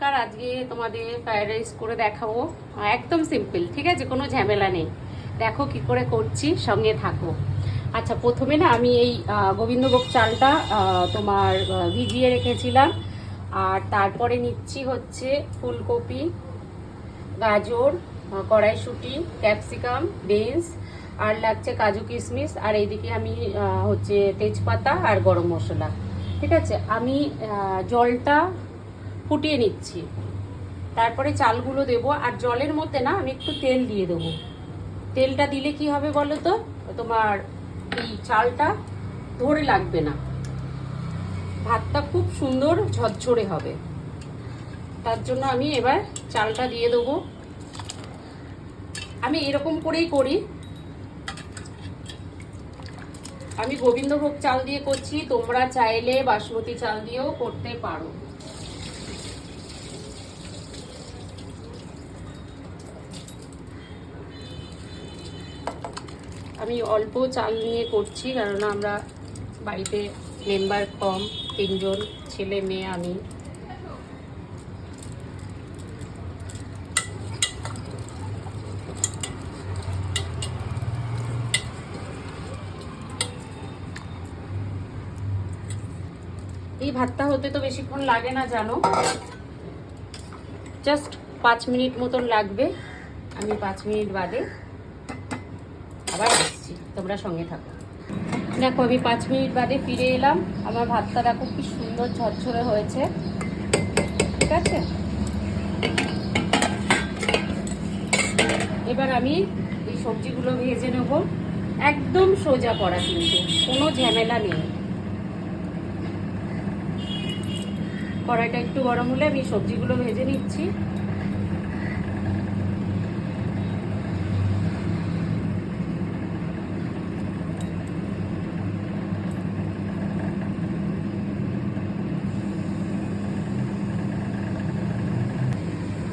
নমস্কার। আজকে তোমাদের ফ্রাইড রাইস করে দেখাবো, একদম সিম্পল, ঠিক আছে, কোনো ঝামেলা নেই। দেখো কি করে করছি, সঙ্গে থাকো। আচ্ছা, প্রথমে না আমি এই গোবিন্দভোগ চালটা তোমার ভিজিয়ে রেখেছিলাম। আর তারপরে নিচ্ছি হচ্ছে ফুলকপি, গাজর, কড়াইশুঁটি, ক্যাপসিকাম, বিনস, আর লাগছে কাজু কিশমিশ, আর এইদিকে আমি হচ্ছে তেজপাতা আর গরম মশলা। ঠিক আছে, আমি জলটা ফুটিয়ে নিচ্ছি, তারপরে চালগুলো দেবো। আর জলের মধ্যে না আমি একটু তেল দিয়ে দেবো। তেলটা দিলে কি হবে বলো তো, তোমার এই চালটা ধরে লাগবে না, ভাতটা খুব সুন্দর ঝরঝরে হবে। তার জন্য আমি এবার চালটা দিয়ে দেবো। আমি এরকম করেই করি, আমি গোবিন্দভোগ চাল দিয়ে করছি, তোমরা চাইলে বাসমতি চাল দিয়েও করতে পারো। আমি অল্প চাল নিয়ে করছি, কারণ আমরা বাড়িতে মেম্বার কম, 3 জন, ছেলে মেয়ে আমি। এই ভাতটা হতে তো বেশিক্ষণ লাগে না জানো, জাস্ট 5 মিনিট মতন লাগবে। আমি 5 মিনিট বাদে আবার আসছি, তোমরা সঙ্গে থাকো। দেখো, আমি 5 মিনিট বাদে ফিরে এলাম। আমার ভাতটা দেখো কি সুন্দর ঝরঝরে হয়েছে, ঠিক আছে। এবার আমি এই সবজিগুলো ভেজে নেব। একদম সোজা করা, কিন্তু কোনো ঝামেলা নেই। কড়াইটা একটু গরম হলে আমি সবজিগুলো ভেজে নিচ্ছি।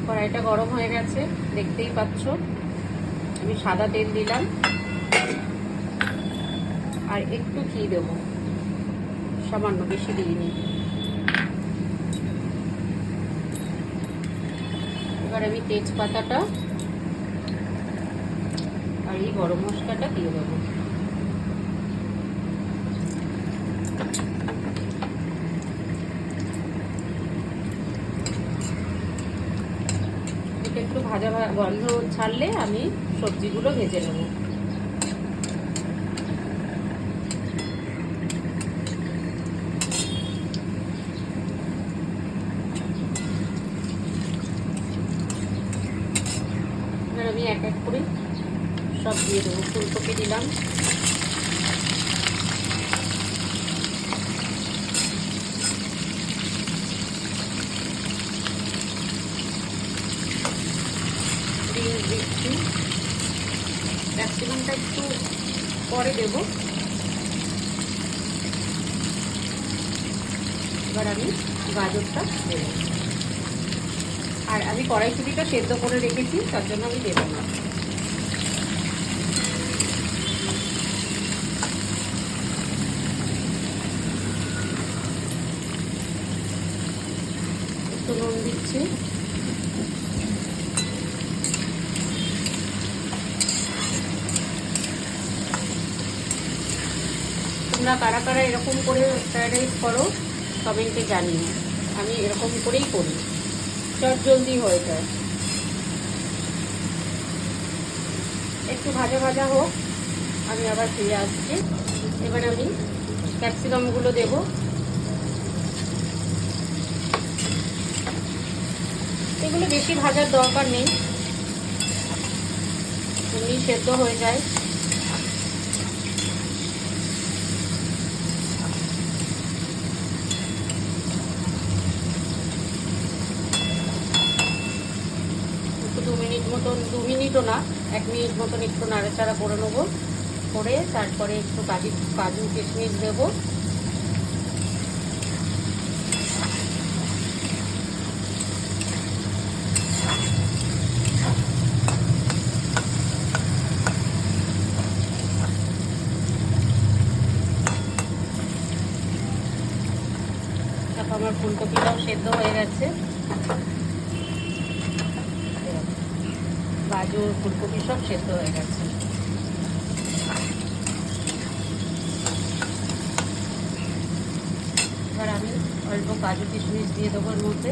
কড়াইটা গরম হয়ে গেছে, দেখতেই পাচ্ছ। আমি সাদা তেল দিলাম আর একটু ঘি দেবো, সামান্য, বেশি দিইনি। এবার আমি তেজপাতাটা আর এই গরম মশলাটা দিয়ে দেবো। এটা একটু ভাজা গন্ধ ছাড়লে আমি সবজিগুলো ভেজে নেব। এবার আমি এক এক করে সব দিয়ে দেবো। ফুলকপি দিলাম, বিনস দিচ্ছি, ক্যাপসিকামটা একটু পরে দেবো। এবার আমি গাজরটা দেবো। আর আমি কড়াইশুঁটিটা সেদ্ধ করে রেখেছি, তার জন্য আমি দেবো না। একটু নুন দিচ্ছি। তোমরা কারা কারা এরকম করে ফ্রাইড রাইস করো কমেন্টে জানিও। আমি এরকম করেই করি, চট জলদি হয়ে যায়। একটু ভাজা ভাজা হোক, আমি আবার ফিরে আসছি। এবার আমি ক্যাপসিকামগুলো দেব। এগুলো বেশি ভাজার দরকার নেই, এমনি সেদ্ধ হয়ে যায়। একটু 2 মিনিট মতন, 2 মিনিটও না, 1 মিনিট মতন একটু নাড়াচাড়া করে নেবো। করে তারপরে একটু কাজু কিশমিশ দেবো। তারপর আমার ফুলকপিটাও সেদ্ধ হয়ে গেছে। গাজর ফুলকপি সব সেদ্ধ হয়ে গেছে। এবার আমি অল্প কাজু কিশমিশ দিয়ে দেবো এর মধ্যে।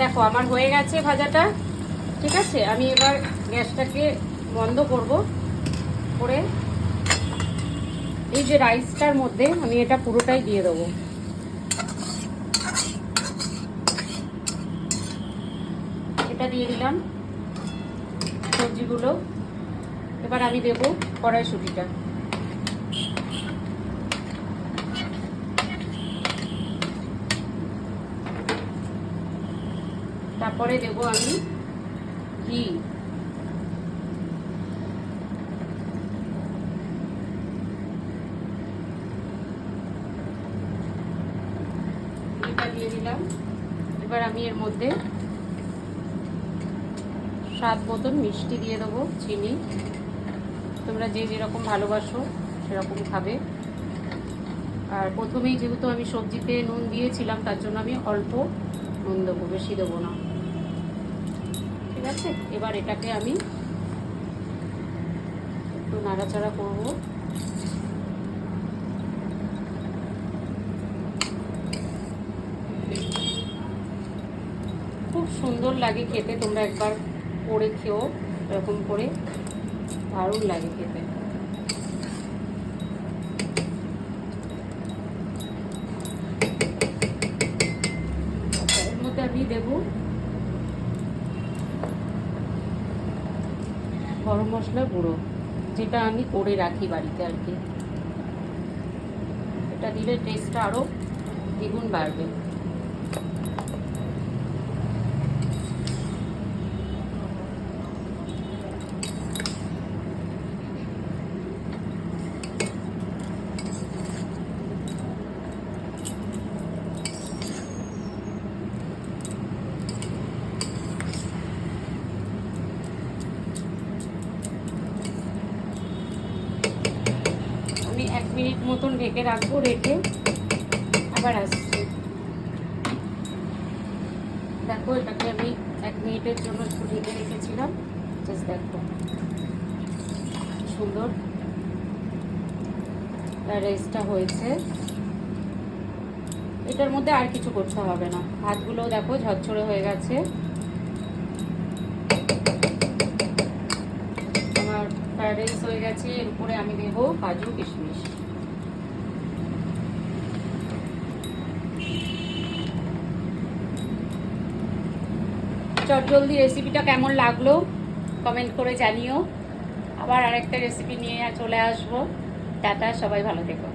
দেখো আমার হয়ে গেছে ভাজাটা, ঠিক আছে। আমি এবার গ্যাসটাকে বন্ধ করব করে এই যে রাইসটার মধ্যে আমি এটা পুরোটাই দিয়ে দেবো। এটা দিয়ে দিলাম সবজিগুলো। এবার আমি দেবো কড়াইশুঁটিটা। তারপরে দেবো আমি ঘি। ঘিটা দিয়ে দিলাম। এবার আমি এর মধ্যে স্বাদ মতন মিষ্টি দিয়ে দেবো, চিনি। তোমরা যে যেরকম ভালোবাসো সেরকম খাবে। আর প্রথমেই যেহেতু আমি সবজিতে নুন দিয়েছিলাম তার জন্য আমি অল্প নুন দেবো, বেশি দেবো না, ঠিক আছে। এবার এটাকে আমি একটু নাড়াচাড়া করব। খুব সুন্দর লাগে খেতে, তোমরা একবার করে খেও এরকম করে, দারুণ লাগে খেতে। এর মধ্যে আমি দেবো গরম মশলা গুঁড়ো, যেটা আমি করে রাখি বাড়িতে আর কি। এটা দিলে টেস্টটা আরো দ্বিগুণ বাড়বে। আমি 1 মিনিট মতন ঢেকে রাখবো, রেখে আবার আসছি। দেখো এটাকে আমি 1 মিনিটের জন্য একটু ঢেকে রেখেছিলাম। জাস্ট দেখো সুন্দর রাইসটা হয়েছে। এটার মধ্যে আর কিছু করতে হবে না। ভাতগুলো দেখো ঝরঝরে হয়ে গেছে। আমার ফ্রাইড রাইস হয়ে গেছে। এর উপরে আমি দেবো কাজু কিশমিশ। চটজলদি রেসিপিটা কেমন লাগলো কমেন্ট করে জানিও। আবার আরেকটা রেসিপি নিয়ে চলে আসবো। টাটা, সবাই ভালো থেকো।